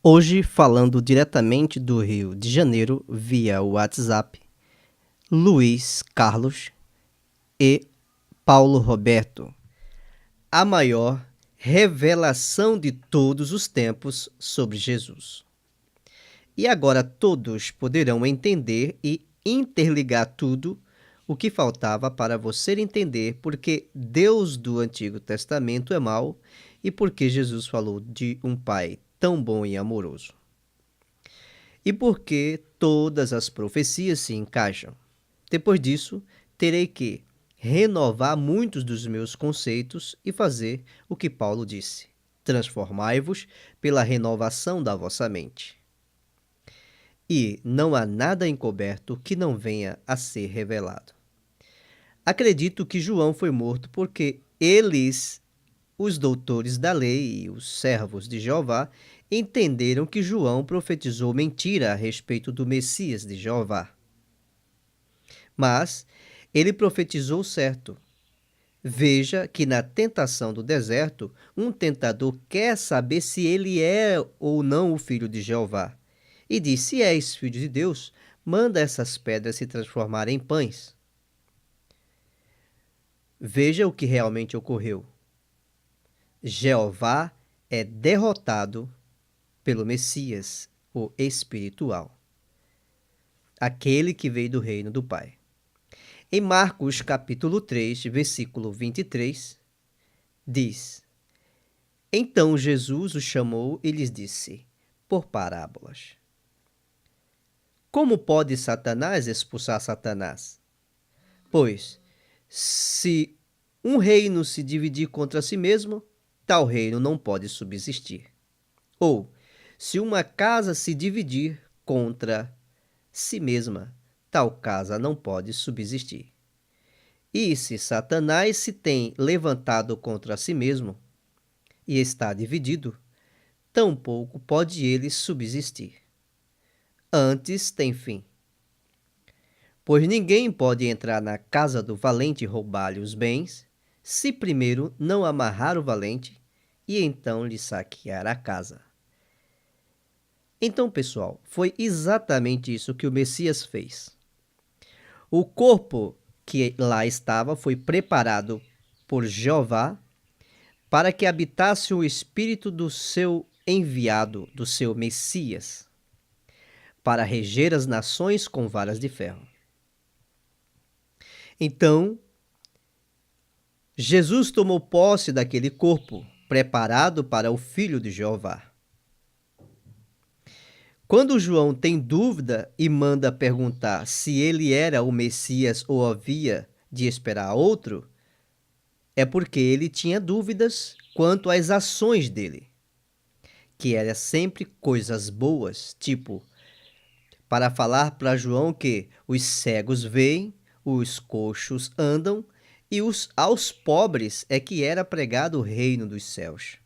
Hoje, falando diretamente do Rio de Janeiro via WhatsApp, Luiz Carlos e Paulo Roberto. A maior revelação de todos os tempos sobre Jesus. E agora todos poderão entender e interligar tudo o que faltava para você entender porque Deus do Antigo Testamento é mau e porque Jesus falou de um Pai tão bom e amoroso. E porque todas as profecias se encaixam. Depois disso, terei que renovar muitos dos meus conceitos e fazer o que Paulo disse: transformai-vos pela renovação da vossa mente. E não há nada encoberto que não venha a ser revelado. Acredito que João foi morto porque eles, os doutores da lei e os servos de Jeová, entenderam que João profetizou mentira a respeito do Messias de Jeová. Mas ele profetizou certo. Veja que na tentação do deserto, um tentador quer saber se ele é ou não o filho de Jeová. E diz: se és filho de Deus, manda essas pedras se transformarem em pães. Veja o que realmente ocorreu. Jeová é derrotado pelo Messias, o espiritual, aquele que veio do reino do Pai. Em Marcos capítulo 3, versículo 23, diz: então Jesus os chamou e lhes disse, por parábolas: como pode Satanás expulsar Satanás? Pois, se um reino se dividir contra si mesmo, tal reino não pode subsistir. Ou, se uma casa se dividir contra si mesma, tal casa não pode subsistir. E se Satanás se tem levantado contra si mesmo e está dividido, tampouco pode ele subsistir. Antes tem fim. Pois ninguém pode entrar na casa do valente e roubar-lhe os bens, se primeiro não amarrar o valente e então lhe saquear a casa. Então, pessoal, foi exatamente isso que o Messias fez. O corpo que lá estava foi preparado por Jeová para que habitasse o espírito do seu enviado, do seu Messias, para reger as nações com varas de ferro. Então, Jesus tomou posse daquele corpo preparado para o Filho de Jeová. Quando João tem dúvida e manda perguntar se ele era o Messias ou havia de esperar outro, é porque ele tinha dúvidas quanto às ações dele, que eram sempre coisas boas, tipo, para falar para João que os cegos veem, os coxos andam e aos pobres é que era pregado o reino dos céus.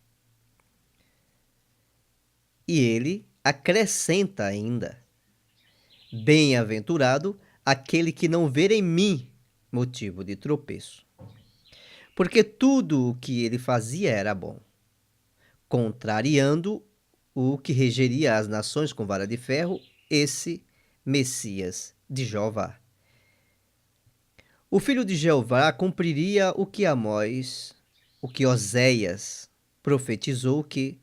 E ele acrescenta ainda: bem-aventurado aquele que não ver em mim motivo de tropeço. Porque tudo o que ele fazia era bom, contrariando o que regeria as nações com vara de ferro, esse Messias de Jeová. O filho de Jeová cumpriria o que Amós, o que Oséias profetizou, que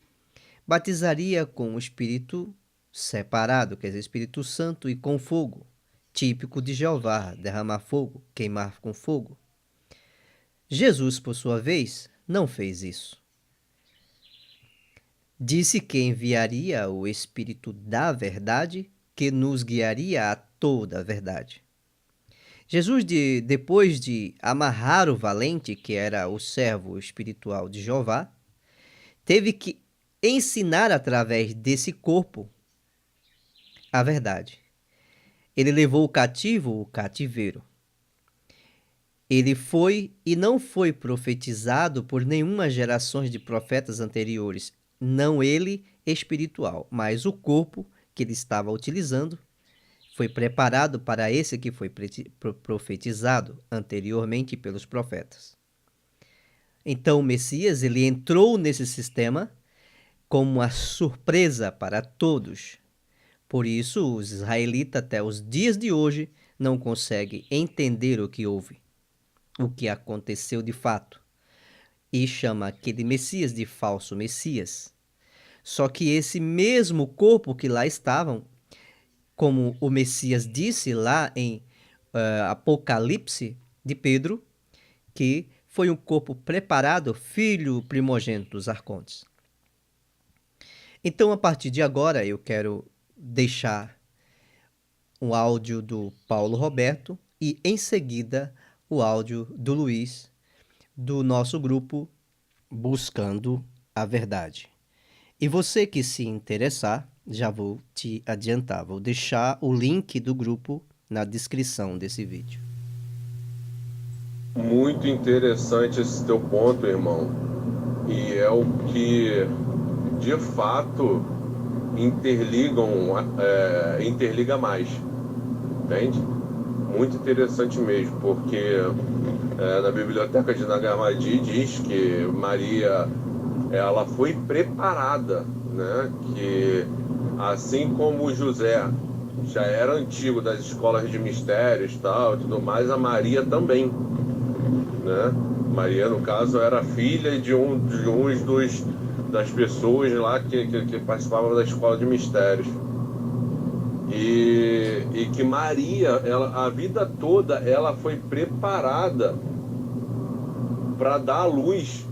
batizaria com o Espírito separado, quer dizer, Espírito Santo, e com fogo, típico de Jeová, derramar fogo, queimar com fogo. Jesus, por sua vez, não fez isso. Disse que enviaria o Espírito da verdade, que nos guiaria a toda a verdade. Jesus, depois de amarrar o valente, que era o servo espiritual de Jeová, teve que ensinar através desse corpo a verdade. Ele levou o cativo o cativeiro. Ele foi e não foi profetizado por nenhuma geração de profetas anteriores, não ele espiritual, mas o corpo que ele estava utilizando foi preparado para esse que foi profetizado anteriormente pelos profetas. Então o Messias, ele entrou nesse sistema como uma surpresa para todos. Por isso, os israelitas, até os dias de hoje, não conseguem entender o que houve, o que aconteceu de fato, e chama aquele Messias de falso Messias. Só que esse mesmo corpo que lá estavam, como o Messias disse lá em Apocalipse de Pedro, que foi um corpo preparado, filho primogênito dos arcontes. Então, a partir de agora, eu quero deixar um áudio do Paulo Roberto e, em seguida, o áudio do Luiz, do nosso grupo Buscando a Verdade. E você que se interessar, já vou te adiantar, vou deixar o link do grupo na descrição desse vídeo. Muito interessante esse teu ponto, irmão. E é o que, de fato, interliga mais, entende? Muito interessante mesmo, porque na biblioteca de Nag Hammadi diz que Maria, ela foi preparada, né? Que assim como José já era antigo das escolas de mistérios tal, e tudo mais, a Maria também, né? Maria, no caso, era filha de uns das pessoas lá que participavam da escola de mistérios. E que Maria, ela, a vida toda, ela foi preparada para dar luz,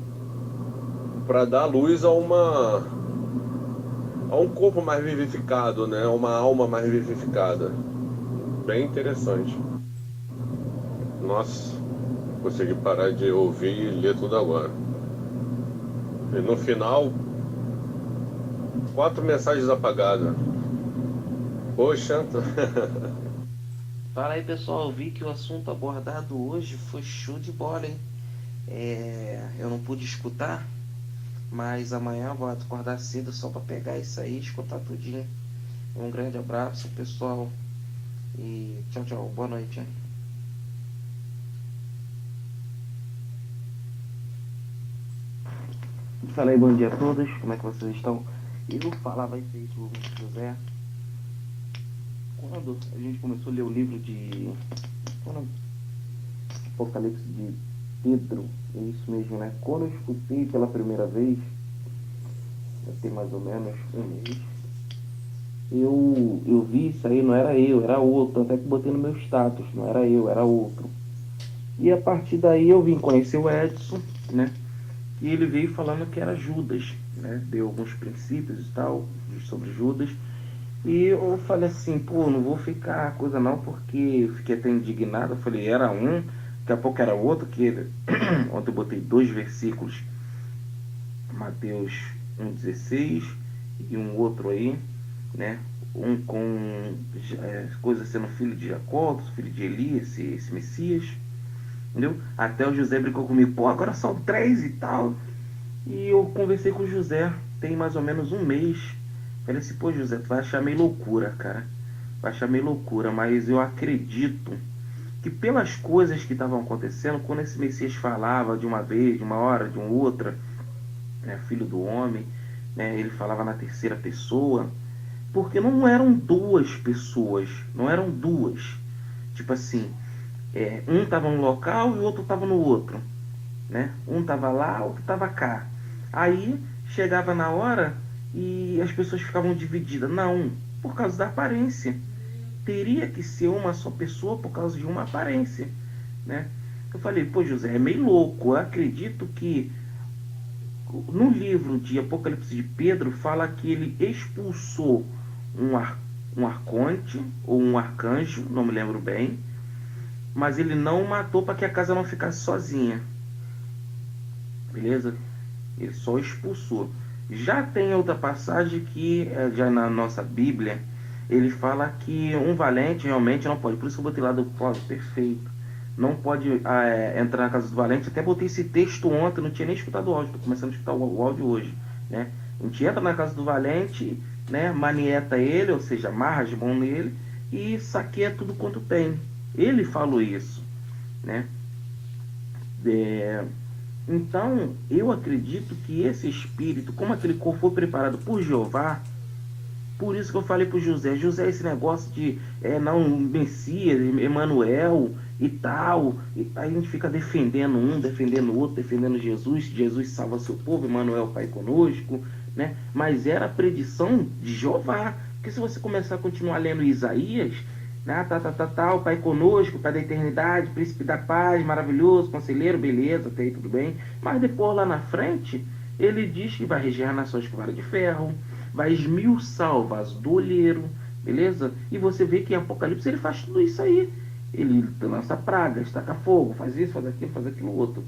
a um corpo mais vivificado, né? Uma alma mais vivificada. Bem interessante. Nossa, consegui parar de ouvir e ler tudo agora. E no final, 4 mensagens apagadas. Poxa. Fala aí, pessoal, eu vi que o assunto abordado hoje foi show de bola, hein? Eu não pude escutar, mas amanhã eu vou acordar cedo só para pegar isso aí, escutar tudinho. Um grande abraço, pessoal, e tchau, tchau, boa noite, hein? Fala aí, bom dia a todos, como é que vocês estão? Eu falava isso aí do José. Quando a gente começou a ler o livro de Apocalipse de Pedro, é isso mesmo, né? Quando eu escutei pela primeira vez, já tem mais ou menos um mês, eu vi isso aí, não era eu, era outro, até que botei no meu status, não era eu, era outro. E a partir daí eu vim conhecer o Edson, né? E ele veio falando que era Judas, né? Deu alguns princípios e tal sobre Judas. E eu falei assim, pô, não vou ficar coisa não, porque fiquei até indignado. Eu falei, era um, daqui a pouco era outro, que ontem eu botei 2 versículos, Mateus 1,16 e um outro aí, né? Um com coisa sendo filho de Jacó, filho de Eli, esse Messias, entendeu? Até o José brincou comigo, pô, agora são 3 e tal. E eu conversei com o José, tem mais ou menos um mês. Falei assim, pô, José, tu vai achar meio loucura, cara. Vai achar meio loucura, mas eu acredito que pelas coisas que estavam acontecendo, quando esse Messias falava de uma vez, de uma hora, de uma outra, né, filho do homem, né, ele falava na terceira pessoa, porque não eram 2 pessoas, não eram 2. Tipo assim, um estava no local e o outro estava no outro, né? Um estava lá, o outro estava cá. Aí chegava na hora e as pessoas ficavam divididas. Não, por causa da aparência. Teria que ser uma só pessoa por causa de uma aparência, né? Eu falei, pô, José, é meio louco. Eu acredito que no livro de Apocalipse de Pedro fala que ele expulsou um arconte ou um arcanjo, não me lembro bem, mas ele não matou para que a casa não ficasse sozinha. Beleza? Ele só expulsou. Já tem outra passagem que, já na nossa Bíblia, ele fala que um valente realmente não pode. Por isso eu botei lá do Cláudio, perfeito. Não pode entrar na casa do valente. Até botei esse texto ontem, não tinha nem escutado o áudio. Estou começando a escutar o áudio hoje, né? A gente entra na casa do valente, né? Manieta ele, ou seja, amarra as mãos nele e saqueia tudo quanto tem. Ele falou isso, né? Então, eu acredito que esse espírito, como aquele corpo foi preparado por Jeová, por isso que eu falei para José, José, esse negócio de não, Messias, Emanuel e tal, e aí a gente fica defendendo um, defendendo o outro, defendendo Jesus, Jesus salva seu povo, Emanuel Pai conosco, né? Mas era a predição de Jeová, porque se você começar a continuar lendo Isaías, né, o Pai conosco, Pai da eternidade, Príncipe da paz, maravilhoso, conselheiro, beleza, até aí tudo bem, mas depois lá na frente, ele diz que vai reger as nações com vara de ferro, vai esmiuçar o vaso do olheiro, beleza? E você vê que em Apocalipse ele faz tudo isso aí. Ele lança pragas, taca fogo, faz isso, faz aquilo outro.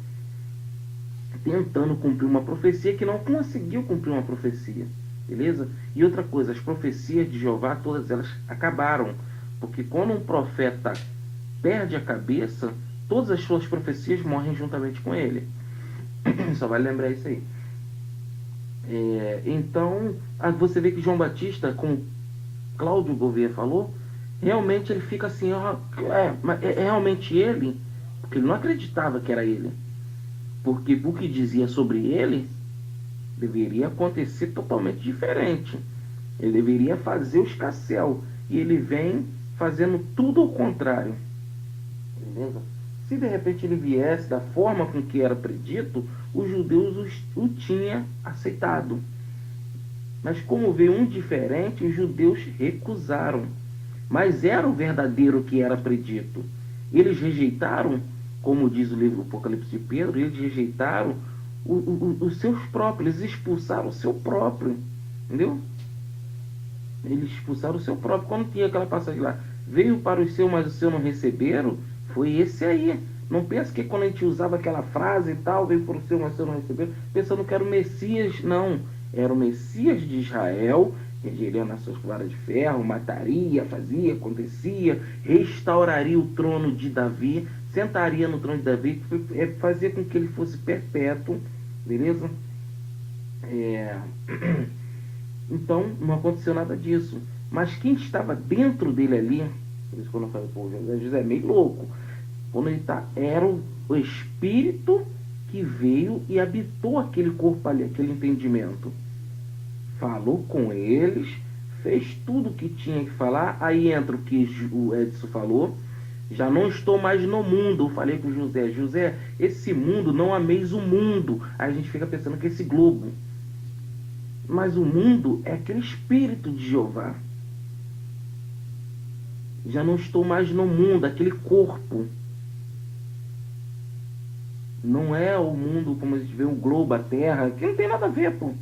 Tentando cumprir uma profecia que não conseguiu cumprir uma profecia, beleza? E outra coisa, as profecias de Jeová, todas elas acabaram. Porque quando um profeta perde a cabeça, todas as suas profecias morrem juntamente com ele. Só vale lembrar isso aí. Então, você vê que João Batista, como Cláudio Gouveia falou, realmente ele fica assim, é realmente ele, porque ele não acreditava que era ele. Porque o que dizia sobre ele deveria acontecer totalmente diferente. Ele deveria fazer o escarcéu. E ele vem fazendo tudo ao contrário. Beleza? Se de repente ele viesse da forma com que era predito, os judeus o tinham aceitado. Mas como veio um diferente, os judeus recusaram. Mas era o verdadeiro que era predito. Eles rejeitaram, como diz o livro Apocalipse de Pedro, eles rejeitaram os seus próprios, eles expulsaram o seu próprio. Entendeu? Eles expulsaram o seu próprio. Quando tinha aquela passagem lá, veio para os seus, mas os seus não receberam, foi esse aí. Não pensa que quando a gente usava aquela frase e tal, veio para o seu, mas os seus não receberam, pensando que era o Messias. Não, era o Messias de Israel, regeria nações com vara de ferro, mataria, fazia, acontecia, restauraria o trono de Davi, sentaria no trono de Davi, fazia com que ele fosse perpétuo, beleza? Então, não aconteceu nada disso. Mas quem estava dentro dele ali, por isso quando eu falei, pô, José é meio louco. Quando ele está, era o Espírito que veio e habitou aquele corpo ali, aquele entendimento. Falou com eles, fez tudo o que tinha que falar. Aí entra o que o Edson falou. Já não estou mais no mundo. Eu falei com José, José, esse mundo, não ameis o mundo. Aí a gente fica pensando que esse globo. Mas o mundo é aquele Espírito de Jeová. Já não estou mais no mundo, aquele corpo. Não é o mundo como a gente vê o globo, a terra, que não tem nada a ver, pô.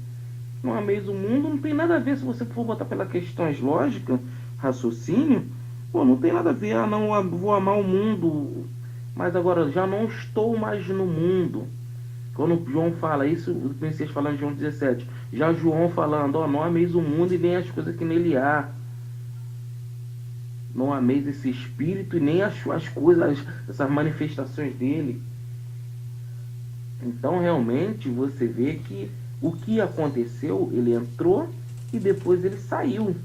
Não ameis o mundo, não tem nada a ver. Se você for botar pelas questões lógicas, raciocínio, pô, não tem nada a ver. Ah, não, vou amar o mundo. Mas agora, já não estou mais no mundo. Quando João fala isso, o Messias falando em João 17. Já João falando, não ameis o mundo e nem as coisas que nele há. Não ameis esse espírito e nem as coisas, essas manifestações dele. Então, realmente, você vê que o que aconteceu, ele entrou e depois ele saiu.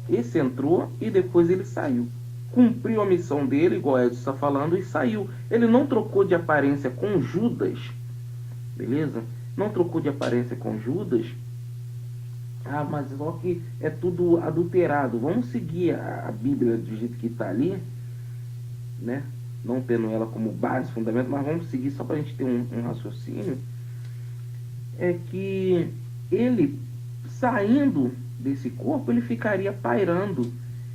Esse entrou e depois ele saiu. Cumpriu a missão dele, igual Edson está falando, e saiu. Ele não trocou de aparência com Judas, beleza? Não trocou de aparência com Judas. Ah, mas só que é tudo adulterado. Vamos seguir a Bíblia do jeito que está ali, né? Não tendo ela como base, fundamento, mas vamos seguir só para a gente ter um raciocínio. É que ele, saindo desse corpo, ele ficaria pairando.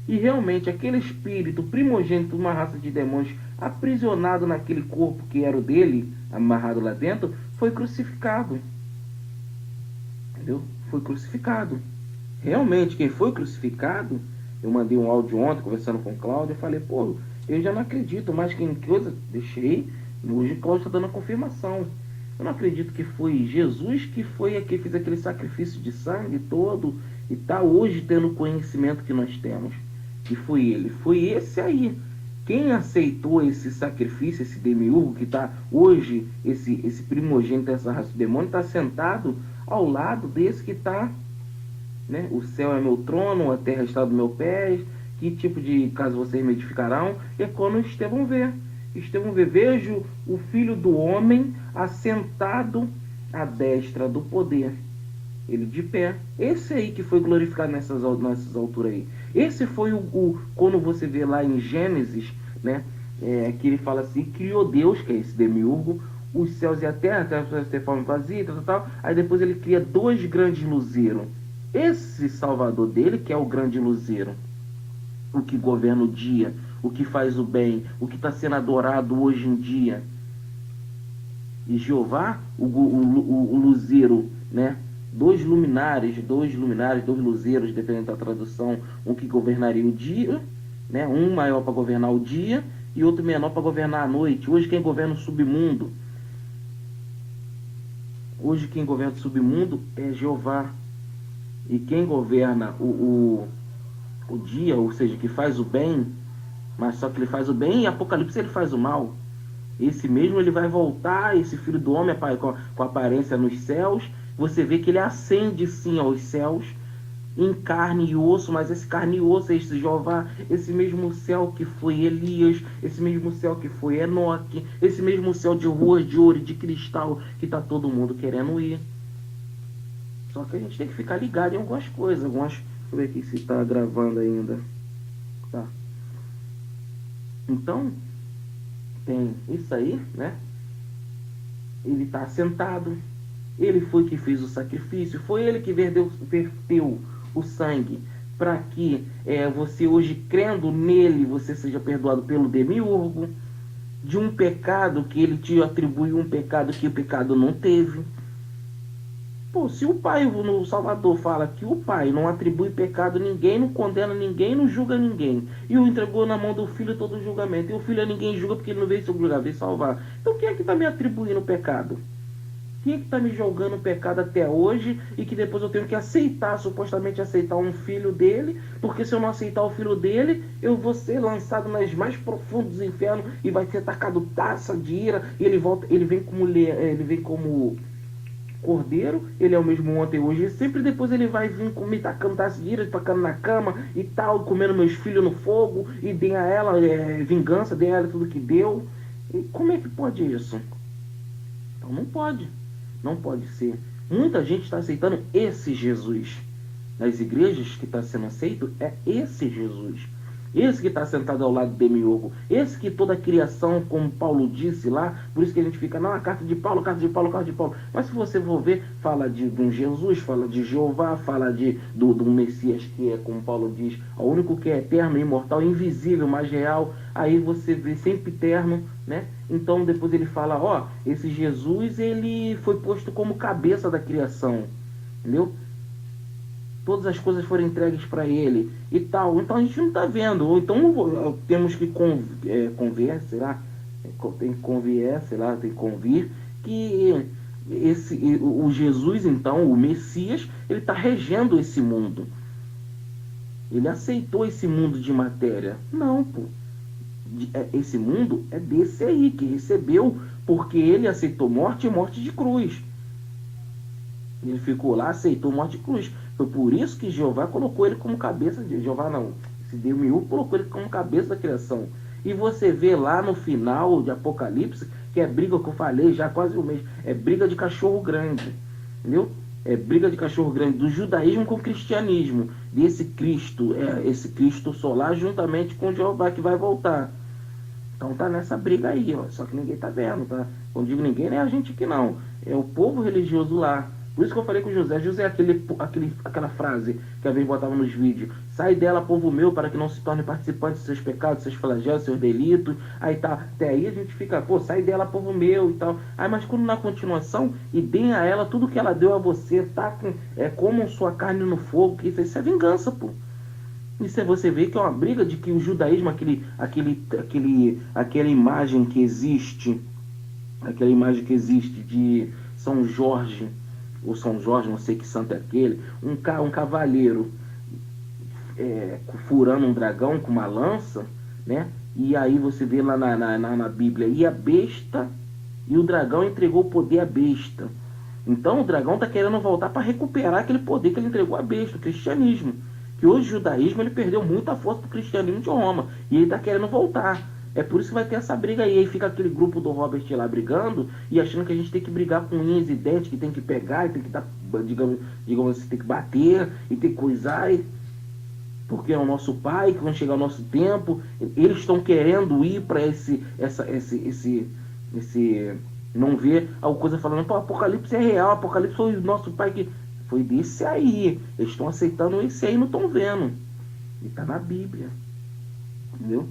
E realmente aquele espírito primogênito de uma raça de demônios aprisionado naquele corpo que era o dele, amarrado lá dentro, foi crucificado. Entendeu? Foi crucificado. Realmente, quem foi crucificado, eu mandei um áudio ontem conversando com o Cláudio, eu falei, pô, eu já não acredito mais que em coisa, deixei, hoje o Cláudio está dando a confirmação. Eu não acredito que foi Jesus que foi aqui, fez aquele sacrifício de sangue todo e está hoje tendo o conhecimento que nós temos. Que foi ele, foi esse aí. Quem aceitou esse sacrifício, esse demiurgo que está hoje, esse primogênito dessa raça de demônio, está sentado ao lado desse que está, né? O céu é meu trono, a terra está do meu pé, que tipo de casa vocês me edificarão? É quando Estevão vê. Estevão vê, vejo o Filho do Homem assentado à destra do poder. Ele de pé. Esse aí que foi glorificado nessas alturas aí. Esse foi quando você vê lá em Gênesis, né? Que ele fala assim, criou Deus, que é esse demiurgo, os céus e a terra ter forma vazia, tal. Aí depois ele cria 2 grandes luzeiros. Esse salvador dele, que é o grande luzeiro, o que governa o dia, o que faz o bem, o que está sendo adorado hoje em dia. E Jeová, o luzeiro, né? 2 luminares, 2 luzeiros, dependendo da tradução, um que governaria o dia, né? Um maior para governar o dia e outro menor para governar a noite. Hoje quem governa o submundo, é Jeová. E quem governa o dia, ou seja, que faz o bem, mas só que ele faz o bem e Apocalipse ele faz o mal. Esse mesmo ele vai voltar, esse Filho do Homem com aparência nos céus. Você vê que ele ascende sim aos céus, em carne e osso, mas esse carne e osso é esse Jeová, esse mesmo céu que foi Elias, esse mesmo céu que foi Enoque, esse mesmo céu de ruas de ouro e de cristal que está todo mundo querendo ir. Só que a gente tem que ficar ligado em algumas coisas. Deixa eu ver aqui se está gravando ainda. Tá. Então, tem isso aí, né? Ele está sentado. Ele foi que fez o sacrifício. Foi ele que verteu o sangue para que você hoje, crendo nele, você seja perdoado pelo demiurgo. De um pecado que ele te atribuiu, um pecado que o pecado não teve. Pô, se o Pai, no Salvador, fala que o Pai não atribui pecado a ninguém, não condena ninguém, não julga ninguém, e o entregou na mão do Filho todo o julgamento, e o Filho a ninguém julga porque ele não veio julgar, veio salvar. Então quem é que está me atribuindo pecado? Quem é que está me julgando pecado até hoje e que depois eu tenho que aceitar, supostamente aceitar um filho dele, porque se eu não aceitar o filho dele, eu vou ser lançado nas mais profundos dos infernos e vai ser tacado taça de ira, e ele vem como cordeiro, ele é o mesmo ontem, hoje e sempre. Depois ele vai vir me tacando taça de ira, tacando na cama e tal, comendo meus filhos no fogo, e dê a ela vingança, dê a ela tudo que deu. E como é que pode isso? Então não pode ser. Muita gente está aceitando esse Jesus. Nas igrejas que está sendo aceito é esse Jesus. Esse que está sentado ao lado do demiurgo. Esse que toda a criação, como Paulo disse lá, por isso que a gente fica, não, a carta de Paulo. Mas se você for ver, fala de um Jesus, fala de Jeová, fala do Messias, que é, como Paulo diz, o único que é eterno, imortal, invisível, mas real. Aí você vê sempre eterno, né? Então depois ele fala, esse Jesus, ele foi posto como cabeça da criação, entendeu? Todas as coisas foram entregues para ele e tal. Então a gente não está vendo. Ou então temos que convir que o Jesus, então, o Messias, ele está regendo esse mundo. Ele aceitou esse mundo de matéria. Não, pô. Esse mundo é desse aí, que recebeu, porque ele aceitou morte e morte de cruz. Ele ficou lá, aceitou morte de cruz. Foi por isso que Jeová colocou ele como cabeça de... Jeová não, esse demiurgo colocou ele como cabeça da criação. E você vê lá no final de Apocalipse, que é briga que eu falei já há quase um mês, é briga de cachorro grande, entendeu? É briga de cachorro grande do judaísmo com o cristianismo, desse Cristo, esse Cristo solar juntamente com Jeová que vai voltar. Então tá nessa briga aí, só que ninguém tá vendo, tá? Quando digo ninguém, não é a gente aqui não, é o povo religioso lá. Por isso que eu falei com José. José é aquela frase que a vez botava nos vídeos. Sai dela, povo meu, para que não se torne participante de seus pecados, seus flagelos, seus delitos. Aí tá, até aí a gente fica, sai dela, povo meu e tal. Aí, mas quando na continuação, e deem a ela tudo que ela deu a você, tá? Comam sua carne no fogo, que isso é vingança, pô. Isso você vê que é uma briga de que o judaísmo, aquela imagem que existe de São Jorge, ou São Jorge, não sei que santo é aquele, um cavaleiro furando um dragão com uma lança, né? E aí você vê lá na Bíblia, e a besta, e o dragão entregou o poder à besta. Então o dragão está querendo voltar para recuperar aquele poder que ele entregou à besta, o cristianismo. Que hoje o judaísmo ele perdeu muita força para o cristianismo de Roma, e ele está querendo voltar. É por isso que vai ter essa briga aí. Aí fica aquele grupo do Robert lá brigando e achando que a gente tem que brigar com unhas e dentes, que tem que pegar e tem que dar, digamos assim, tem que bater e tem que coisar. Porque é o nosso pai, que quando chegar o nosso tempo, eles estão querendo ir para esse não ver a coisa falando, pô, Apocalipse é real, Apocalipse foi o nosso pai que foi desse aí. Eles estão aceitando esse aí, não estão vendo. E está na Bíblia. Entendeu?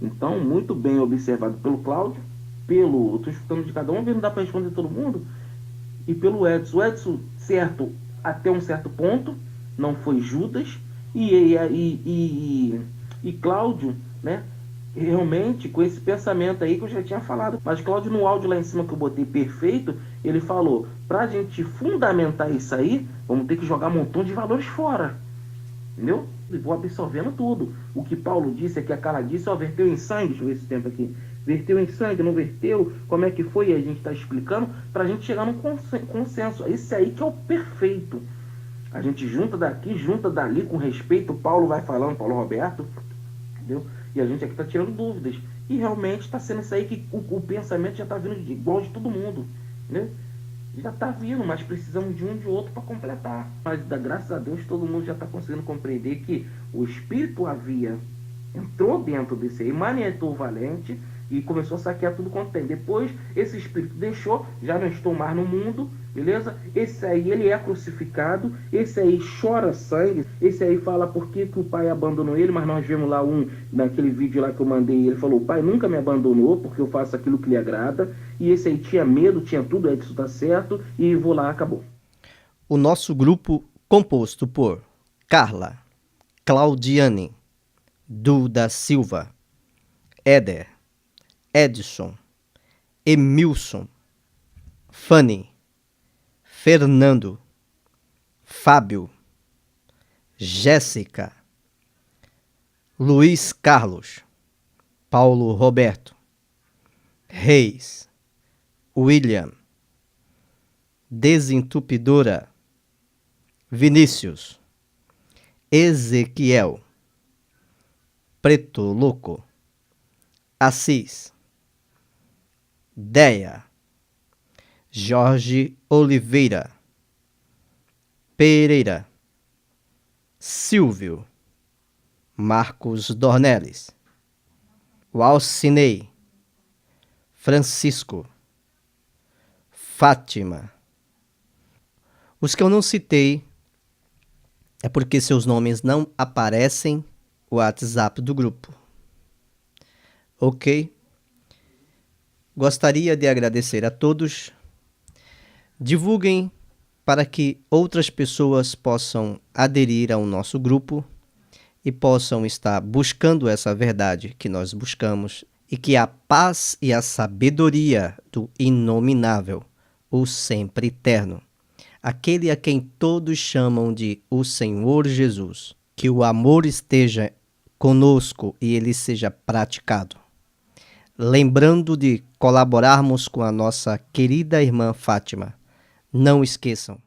Então, muito bem observado pelo Cláudio, eu estou escutando de cada um, não dá para responder todo mundo, e pelo Edson. O Edson, certo, até um certo ponto, não foi Judas, e Cláudio, né, realmente com esse pensamento aí que eu já tinha falado. Mas Cláudio, no áudio lá em cima que eu botei perfeito, ele falou, pra gente fundamentar isso aí, vamos ter que jogar um montão de valores fora. Entendeu? E vou absorvendo tudo. O que Paulo disse, é que a Carla disse, ó, verteu em sangue, deixa eu ver esse tempo aqui. Verteu em sangue, não verteu, como é que foi? E a gente está explicando pra gente chegar num consenso. Esse aí que é o perfeito. A gente junta daqui, junta dali, com respeito, o Paulo vai falando, Paulo Roberto, entendeu? E a gente aqui está tirando dúvidas. E realmente está sendo isso aí que o pensamento já está vindo igual de todo mundo, né? Já está vindo, mas precisamos de um de outro para completar. Mas, graças a Deus, todo mundo já está conseguindo compreender que o Espírito entrou dentro desse aí, manietou o valente e começou a saquear tudo quanto tem. Depois, esse Espírito deixou, já não estou mais no mundo, beleza? Esse aí, ele é crucificado, esse aí chora sangue, esse aí fala por que o pai abandonou ele, mas nós vemos lá naquele vídeo lá que eu mandei, ele falou, o pai nunca me abandonou, porque eu faço aquilo que lhe agrada, e esse aí tinha medo, tinha tudo, Edson tá certo, e vou lá, acabou. O nosso grupo, composto por Carla, Claudiane, Duda Silva, Éder, Edson, Emilson, Fanny, Fernando, Fábio, Jéssica, Luiz Carlos, Paulo Roberto, Reis, William, Desentupidora, Vinícius, Ezequiel, Preto Louco, Assis, Deia, Jorge Oliveira, Pereira, Silvio, Marcos Dornelles, Walcinei, Francisco, Fátima. Os que eu não citei é porque seus nomes não aparecem no WhatsApp do grupo. Ok? Gostaria de agradecer a todos. Divulguem para que outras pessoas possam aderir ao nosso grupo e possam estar buscando essa verdade que nós buscamos e que a paz e a sabedoria do inominável, o sempre eterno, aquele a quem todos chamam de o Senhor Jesus, que o amor esteja conosco e ele seja praticado. Lembrando de colaborarmos com a nossa querida irmã Fátima. Não esqueçam,